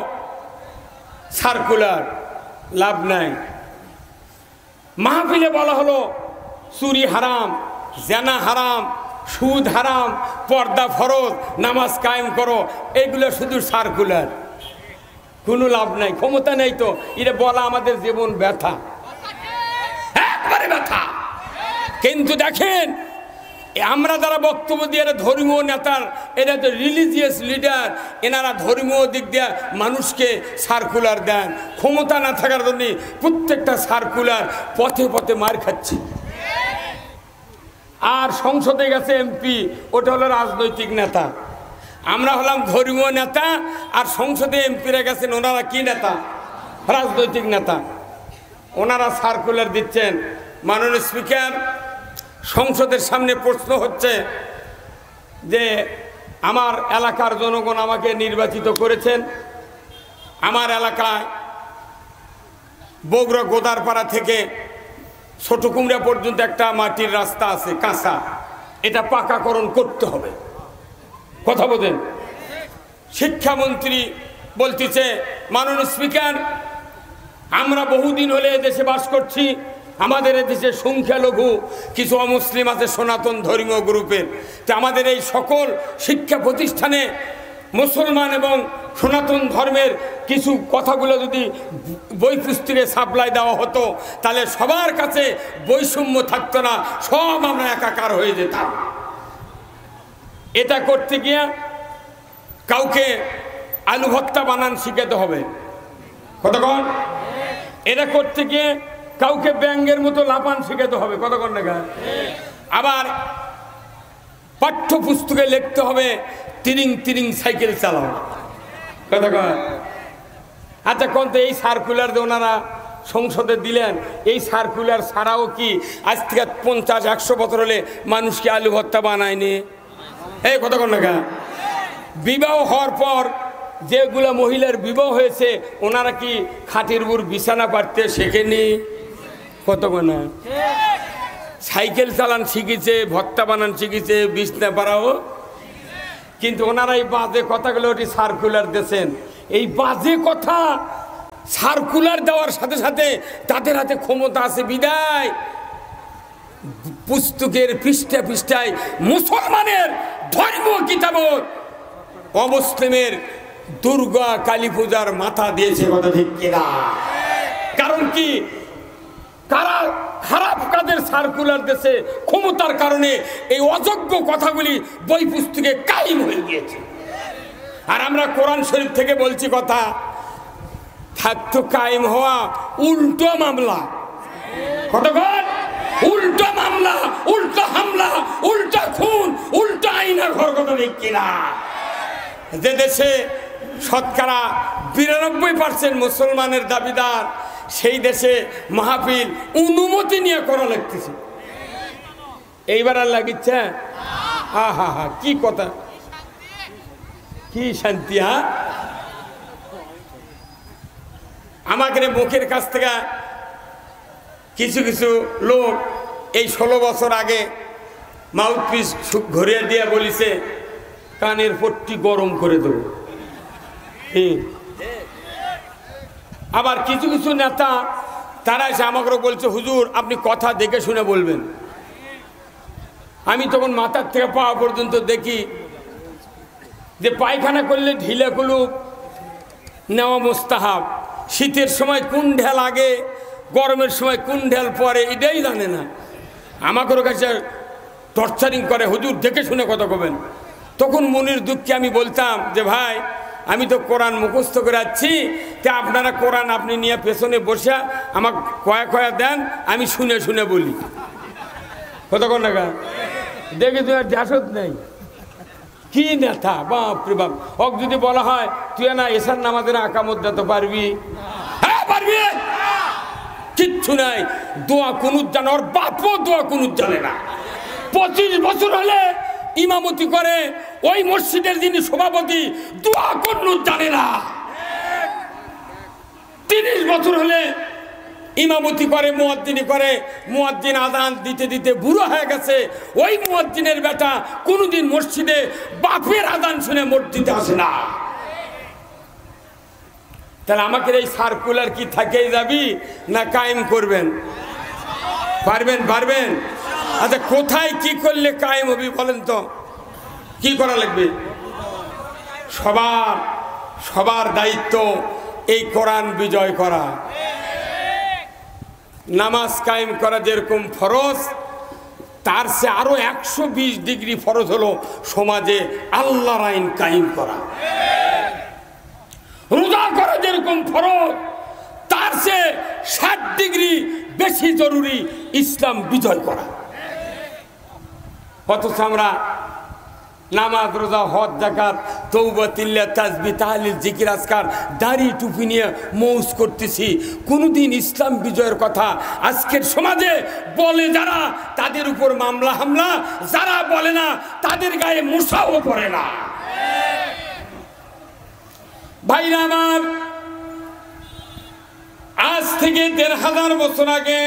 সার্কুলার, লাভ নাই। মাহফিলে বলা হলো চুরি হারাম, জেনা হারাম, সুদ হারাম, পর্দা ফরজ, নামাজ কায়েম করো, এগুলো শুধু সার্কুলার, কোনো লাভ নাই, ক্ষমতা নেই। তো এটা বলা আমাদের জীবন ব্যথা, একবারে ব্যথা। কিন্তু দেখেন আমরা যারা বক্তব্য দিয়ে ধর্মীয় নেতার, এরা তো রিলিজিয়াস লিডার, এনারা ধর্মীয় দিক দিয়ে মানুষকে সার্কুলার দেন। ক্ষমতা না থাকার জন্য প্রত্যেকটা সার্কুলার পথে পথে মার খাচ্ছে। আর সংসদে গেছে এমপি, ওটা হলো রাজনৈতিক নেতা। আমরা হলাম ধর্মীয় নেতা, আর সংসদে এমপিরা গেছেন, ওনারা কি নেতা? রাজনৈতিক নেতা। ওনারা সার্কুলার দিচ্ছেন। মাননীয় স্পিকার, সংসদের সামনে প্রশ্ন হচ্ছে যে আমার এলাকার জনগণ আমাকে নির্বাচিত করেছেন, আমার এলাকায় বগুড়া গোদারপাড়া থেকে ছোট কুমড়া পর্যন্ত একটা মাটির রাস্তা আছে কাঁচা, এটা পাকাকরণ করতে হবে। কথা বলেন। শিক্ষামন্ত্রী বলতেছে, মাননীয় স্পিকার আমরা বহুদিন হলে এদেশে বাস করছি, আমাদের এদেশে সংখ্যালঘু কিছু অমুসলিম আছে সনাতন ধর্মীয় গ্রুপের, তো আমাদের এই সকল শিক্ষা প্রতিষ্ঠানে মুসলমান এবং সনাতন ধর্মের কিছু কথাগুলো যদি বই পুস্তকে সাপ্লাই দেওয়া হতো, তাহলে সবার কাছে বৈষম্য থাকতো না, সব আমরা একাকার হয়ে যেতাম। এটা করতে গিয়ে কাউকে আলু ভর্তা বানান শিখাতে হবে, কতক্ষণ? এটা করতে গিয়ে কাউকে ব্যাঙ্গের মতো লাপান শিখাতে হবে, কতক্ষণ না? আবার পাঠ্যপুস্তকে লিখতে হবে তিরিং তিরিং সাইকেল চালাও, কতক্ষণ? আচ্ছা কোন তো এই সার্কুলার যে ওনারা সংসদে দিলেন, এই সার্কুলার ছাড়াও কি আজ থেকে 50-100 বছর হলে মানুষকে আলু ভর্তা বানায়নি? এই কতক্ষণ না? বিবাহ হওয়ার পর যেগুলো মহিলার বিবাহ হয়েছে, ওনারা কি খাটের উপর বিছানা পাড়তে শেখেনি? কতক্ষণ না? সাইকেল চালান শিখেছে, ভর্তা বানান শিখেছে, বিছনা পাড়াও। কিন্তু ওনারা এই বাজে কথাগুলো ওটি সার্কুলার দিয়েছেন। এই বাজে কথা সার্কুলার দেওয়ার সাথে সাথে তাদের হাতে ক্ষমতা আছে বিদায় পুস্তকের পৃষ্ঠায় পৃষ্ঠায় মুসলমানের ধর্মীয় কিতাবত অমুসলিমের দুর্গা কালী পূজার মাথা দিয়েছে, কথা ঠিক কিনা? কারণ কি, কারা খারাপ কাজের সার্কুলার দেশে ক্ষমতার কারণে এই অযোগ্য কথাগুলি বই পুস্তকে কায়েম হয়ে গিয়েছে। আর আমরা কোরআন শরীফ থেকে বলছি কথা, থাকতো কায়েম হওয়া উল্টো মামলা, কতক্ষণ? উল্টা মামলা, উল্টা হামলা, উল্টা খুন, উল্টা আইনা ঘর, কথা ঠিক কিনা? যে দেশে শতকরা 92% মুসলমানের দাবিদার, সেই দেশে মাহফিল অনুমতি নিয়ে করা লাগতেছে। এইবার আর লাগিচ্ছে, হা হা হা, কি কথা, কি শান্তি। হ্যাঁ, আমাকে মুখের কাছ থেকে কিছু কিছু লোক এই 16 বছর আগে মাউথপিস ঘুরিয়ে দিয়ে বলিছে কানের পট্টি গরম করে দেব। আবার কিছু কিছু নেতা তারা এসে আমাকে বলছে হুজুর আপনি কথা দেখে শুনে বলবেন। আমি তখন মাথার থেকে পাওয়া পর্যন্ত দেখি যে পায়খানা করলে ঢিলে কুলুপ নেওয়া মুস্তাহাব, শীতের সময় কোন ঢেল আগে, গরমের সময় কোন ঢেল পরে, এটাই জানে না। আমাকে কাছে টর্চারিং করে, হুজুর দেখে শুনে কথা কবেন। তখন মনির দুঃখে আমি বলতাম যে ভাই আমি তো কোরআন মুখস্থ করে যাচ্ছি, তা আপনারা কোরআন আপনি নিয়ে পেছনে বসে আমাকে কয়া কয়া দেন, আমি শুনে শুনে বলি। কতক্ষণ টাকা দেখে তোমার জাসত নেই, কি নেতা, বাপরে বাপ। ওক যদি বলা হয় তুই না এসার নামাজের আকামত দিতে পারবি, হ্যাঁ পারবি, কিচ্ছু নাই। দোয়া কুনুত জানে, ওর বাপও দোয়া কুনুত জানে না। 25 বছর হলে ইমামতি করে ওই মসজিদের যিনি সভাপতি, দোয়া কুনুত জানে না। 30 বছর হলে ইমামতি করে, মুয়াজ্জিনি করে, মুয়াজ্জিন আযান দিতে দিতে বুড়ো হয়ে গেছে। ওই মুয়াজ্জিনের বেটা কোনোদিন মসজিদে বাপের আযান শুনে মসজিদে আসে না। তাহলে আমাকে এই সার্কুলার কি থেকেই যাবি না কায়েম করবেন? পারবেন? পারবেন? আচ্ছা কোথায় কি করলে কায়েম হবি বলেন তো, কি করা লাগবে? সবার সবার দায়িত্ব এই কোরআন বিজয় করা। নামাজ কায়েম করা যেরকম ফরজ, তার সে আরো 120 ডিগ্রি ফরজ হলো সমাজে আল্লাহর আইন কায়েম করা। রোজা করা যেরকম ফরজ, তার সে 60 ডিগ্রি বেশি জরুরি ইসলাম বিজয় করা। অথচ আমরা নামাজ, রোজা, হজ, যাকাত, তওবা, তিল্লাত, তাসবিহ, তাহলিল, জিকির, আজকার, দাড়ি টুপি নিয়ে মৌজ করতেছি। কোনদিন ইসলাম বিজয়ের কথা আজকের সমাজে বলে যারা, তাদের উপর মামলা হামলা, যারা বলে না তাদের গায়ে মশাও পড়ে না। ভাইরা আমার, আজ থেকে 1500 বছর আগে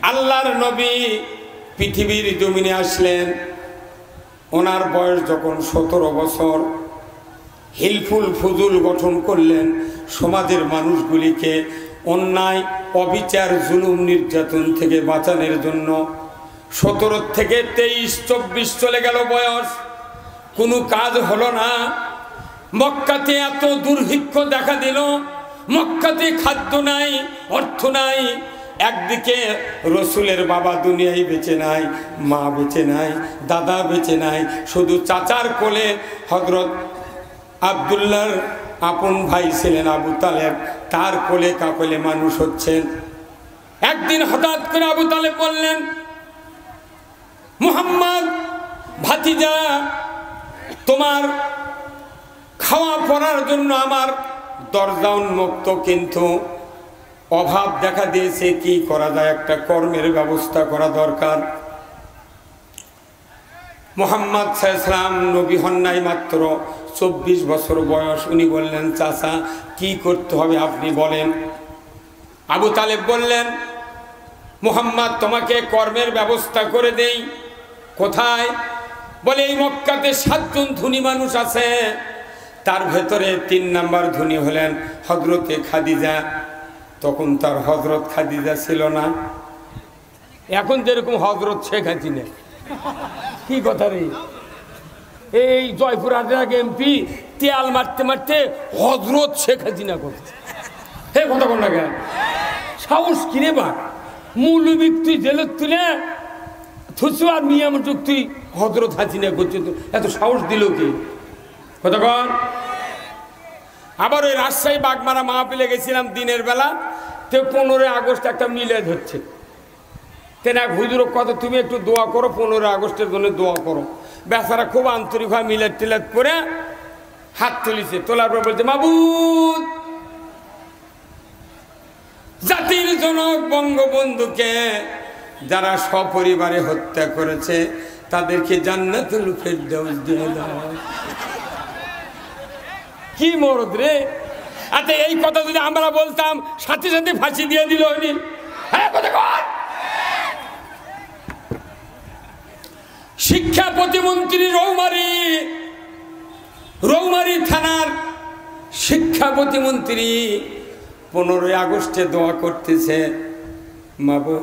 আল্লাহর নবী পৃথিবীর জমিনে আসলেন। ওনার বয়স যখন 17 বছর, হিলফুল ফুজুল গঠন করলেন সমাজের মানুষগুলিকে অন্যায়, অবিচার, জুলুম, নির্যাতন থেকে বাঁচানোর জন্য। 17 থেকে 23-24 চলে গেল বয়স, কোনো কাজ হলো না। মক্কাতে এত দুর্ভিক্ষ দেখা দিল, মক্কাতে খাদ্য নাই, অর্থ নাই। একদিকে রসুলের বাবা দুনিয়ায় বেঁচে নাই, মা বেঁচে নাই, দাদা বেঁচে নাই, শুধু চাচার কোলে হযরত আব্দুল্লাহর আপন ভাই ছিলেন আবু তালেব, তার কোলে কাকলে মানুষ হচ্ছেন। একদিন হঠাৎ করে আবু তালেব বললেন, মুহাম্মদ ভাতিজা, তোমার খাওয়া পড়ার জন্য আমার দরজা উন্মুক্ত, কিন্তু অভাব দেখা দিয়েছে, কি করা যায়, একটা কর্মের ব্যবস্থা করা দরকার। মুহাম্মদ সাল্লাল্লাহু আলাইহি ওয়াসাল্লাম নবী হন নাই, মাত্র 24 বছর বয়স। উনি বললেন, চাচা কি করতে হবে আপনি বলেন। আবু তালেব বললেন, মুহাম্মদ তোমাকে কর্মের ব্যবস্থা করে দেই। কোথায়? বলে এই মক্কাতে 7 জন ধনী মানুষ আছে, তার ভেতরে 3 নাম্বার ধনী হলেন হযরতে খাদিজা। তখন তার হযরত খাদিজা ছিল না, এখন যেরকম হযরত শেখ হাসিনা। কি কথা রে, এই জয়পুরহাটের এমপি তেল মারতে মারতে হযরত শেখ হাসিনা করছে। হে কথা কোন না, সাহস কিনে বা মৌলবী তুই জেলত তুলে থুসু আর মিয়াম তুই হযরত হাসিনা করছে, এত সাহস দিল কি? কথা কন। আবার ওই রাজশাহী বাগমারা মাহফিলে গেছিলাম দিনের বেলা, তো 15 আগস্ট একটা মিলাদ হচ্ছে। তেনা হুজুর কত তুমি একটু দোয়া করো, 15 আগস্টের জন্য দোয়া করো। বেচারা খুব আন্তরিক হয়, মিলাদ টিলাদ করে হাত তুলিছে, তোলার পর বলছে, মাবুদ, জাতির জনক বঙ্গবন্ধুকে যারা সপরিবারে হত্যা করেছে তাদেরকে জান্নাতুল ফেরদাউস দিয়ে দাও। কি মরদ রে! আচ্ছা, এই কথা যদি আমরা বলতাম সাথে সাথে ফাঁসি দিয়ে দিল উনি। হ্যাঁ, কথা কর। শিক্ষা প্রতিমন্ত্রী রৌমারী থানার শিক্ষা প্রতিমন্ত্রী 15 আগস্টে দোয়া করতেছে, মাবো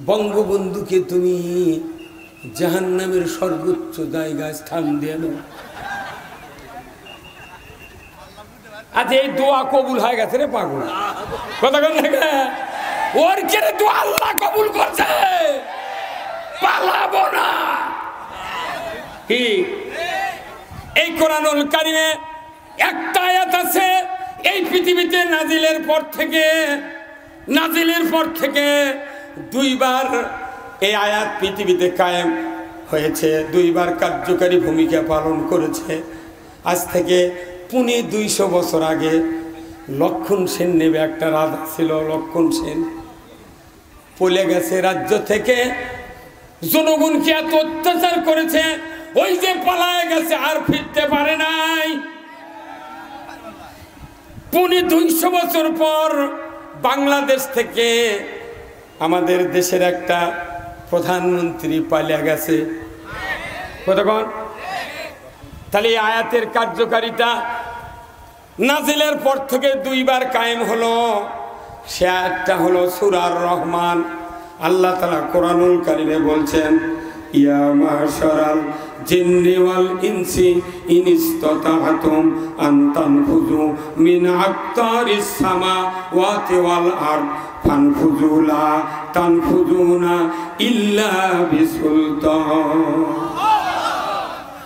বঙ্গবন্ধুকে তুমি জাহান্নামের সর্বোচ্চ জায়গায় স্থান দিয়ে দাও। আচ্ছা, এই দোয়া কবুল হয়ে গেছে রে পাগল, কথা কন না? ওর কেড়ে দোয়া আল্লাহ কবুল করছে, পালাবো না। কি এই কোরআনুল কারিমে একটা আয়াত আছে, এই পৃথিবীতে নাজিলের পর থেকে 2 বার এই আয়াত পৃথিবীতে কায়েম হয়েছে, 2 বার কার্যকারী ভূমিকা পালন করেছে। আজ থেকে 250 বছর আগে লক্ষণ সেন নেবে একটা রাজা ছিল, লক্ষণ সেন পলে গেছে রাজ্য থেকে, জনগণকে এত অত্যাচার করেছে, ওই যে পালায় গেছে, আর ফিরতে পারে নাই। 250 বছর পর বাংলাদেশ থেকে আমাদের দেশের একটা প্রধানমন্ত্রী পালিয়ে গেছে। কতক্ষণ? তাহলে এই আয়াতের কার্যকারিতা নাজিলের পর থেকে 2 বার কায়েম হলো। সে আয়াতটা হলো সূরা রহমান। আল্লাহ তাআলা কোরআনুল কারিমে বলছেন, ইয়া মাশারাল জিন্নি ওয়াল ইনসি ইন ইসতাতা'তুম আন তানফুযু মিন আকতারিস সামাওয়াতি ওয়াল আরদ ফানফুযু লা তানফুযুনা ইল্লা বিসুলতান।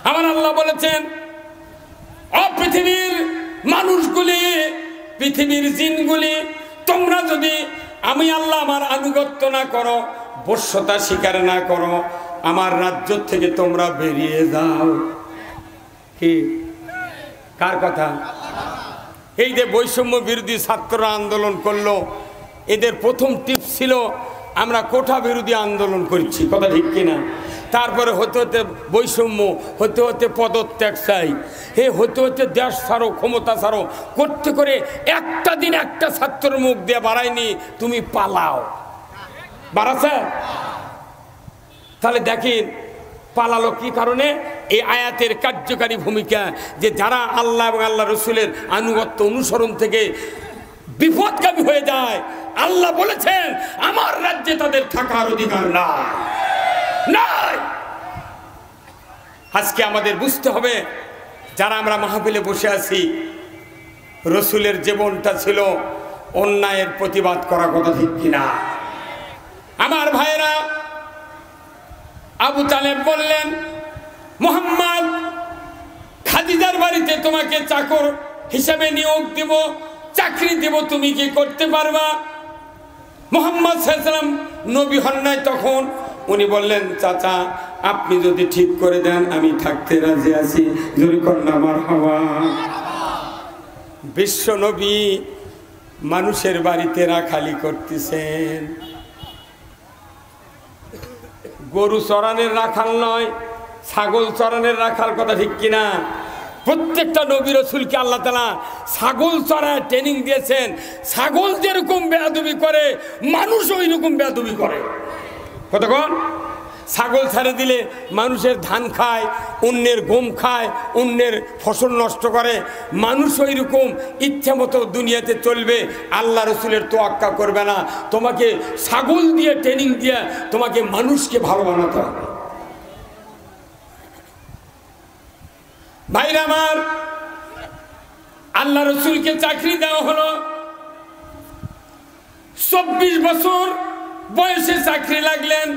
আমার আল্লাহ বলেছেন, ও পৃথিবীর মানুষগুলি, পৃথিবীর জিনগুলি, তোমরা যদি আমি আল্লাহ আমার আনুগত্য না করো, বশ্যতা স্বীকার না করো, আমার রাজ্য থেকে তোমরা বেরিয়ে যাও। কি কার কথা? এই যে বৈষম্য বিরোধী ছাত্ররা আন্দোলন করলো, এদের প্রথম টিপস ছিল আমরা কোঠা বিরোধী আন্দোলন করছি, কথা ঠিক কিনা? তারপরে হতে হতে বৈষম্য, হতে হতে পদত্যাগ চাই, হতে হতে দেশ ছাড়ো, ক্ষমতা ছাড়ো, করতে করে একটা দিন একটা ছাত্রের মুখ দিয়ে বাড়ায়নি, তুমি পালাও। বাড়াচ্ছে? তাহলে দেখেন পালালো কি কারণে? এই আয়াতের কার্যকারী ভূমিকা, যে যারা আল্লাহ এবং আল্লাহ রসুলের আনুগত্য অনুসরণ থেকে বিপদগামী হয়ে যায়, আল্লাহ বলেছেন আমার রাজ্যে তাদের থাকার অধিকার নাই। আজকে আমাদের বুঝতে হবে, যারা আমরা মাহফিলে বসে আছি, রসুলের জীবনটা ছিল অন্যায়ের প্রতিবাদ করা, কথা ঠিক কিনা? আমার ভাইরা, আবু তালেব বললেন, মুহাম্মদ, খাদিজার বাড়িতে তোমাকে চাকর হিসেবে নিয়োগ দিব, চাকরি দিব, তুমি কি করতে পারবা? মুহাম্মদ সাল্লাল্লাহু আলাইহি ওয়াসাল্লাম নবী হন নাই তখন। উনি বললেন, চাচা আপনি যদি ঠিক করে দেন আমি থাকতে রাজি আছি। জোরে কন্যা মারহাবা। বিশ্ব নবী মানুষের বাড়িতে রাখালি করতেছেন, গরু চরানের রাখাল নয়, ছাগল চরানের রাখাল, কথা ঠিক কিনা? প্রত্যেকটা নবী রাসূলকে আল্লাহ তাআলা ছাগল চড়ায় ট্রেনিং দিয়েছেন। ছাগল যেরকম বেয়াদবি করে, মানুষ ওই রকম বেয়াদবি করে। কতক্ষণ? ছাগল ছেড়ে দিলে মানুষের ধান খায়, অন্যের গম খায়, অন্যের ফসল নষ্ট করে। মানুষ ওই রকম ইচ্ছা মতো দুনিয়াতে চলবে, আল্লাহ রসুলের তোয়াক্কা করবে না। তোমাকে ছাগল দিয়ে ট্রেনিং দিয়ে তোমাকে মানুষকে ভালো বানাতে হবে। ভাইরা আমার, আল্লাহ রসুলকে চাকরি দেওয়া হলো। 24 বছর বয়সে চাকরি লাগলেন।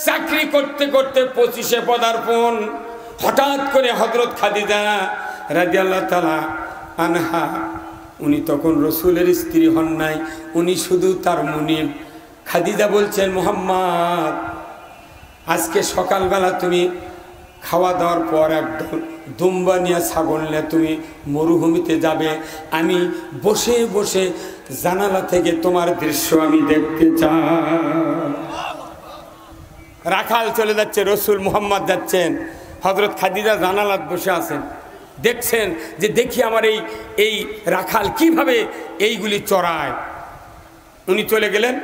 চাকরি করতে করতে 25-এ পদার্পণ। হঠাৎ করে হযরত খাদিজা রাদিয়াল্লাহু তাআলা আনহা, উনি তখন রসুলের স্ত্রী হন নাই, উনি শুধু তার মুনিব। খাদিজা বলছেন, মুহাম্মদ আজকে সকালবেলা তুমি খাওয়া দাওয়ার পর একদম দুম্বা নিয়ে ছাগল নিয়ে তুমি মরুভূমিতে যাবে, আমি বসে বসে জানালা থেকে তোমার দৃশ্য আমি দেখতে চাই। রাখাল চলে যাচ্ছে, রসুল মুহাম্মদ যাচ্ছেন, হযরত খাদিজা জানালাত বসে আছেন, দেখছেন যে দেখি আমার এই রাখাল কিভাবে এইগুলি চড়ায়। উনি চলে গেলেন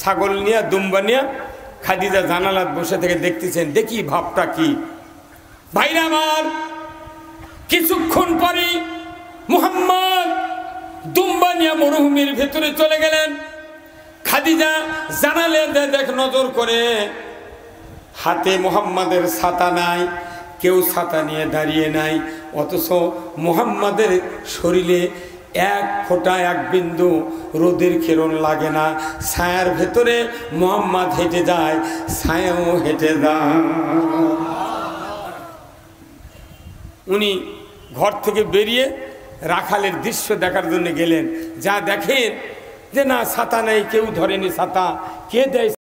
ছাগল নিয়ে দুম্বা নিয়ে, খাদিজা জানালাত বসে থেকে দেখতেছেন, দেখি ভাবটা কি। ভাইরা আমার, কিছুক্ষণ পরে মুহাম্মদ দুম্বা নিয়ে মরুভূমির ভেতরে চলে গেলেন। খাদিজা জানালে দেখ নজর করে, হাতে মুহাম্মাদের ছাতা নাই, কেউ ছাতা নিয়ে দাঁড়িয়ে নাই, অথচ মুহাম্মাদের শরীরে এক ফোঁটা এক বিন্দু রোদের কিরণ লাগে না। ছায়ার ভেতরে মুহাম্মদ হেঁটে যায়, ছায়াও হেঁটে যায়। উনি ঘর থেকে বেরিয়ে রাখালের দৃশ্য দেখার জন্য গেলেন। যা দেখেন যে না ছাতা নেই, কেউ ধরেনি ছাতা, কে দেয়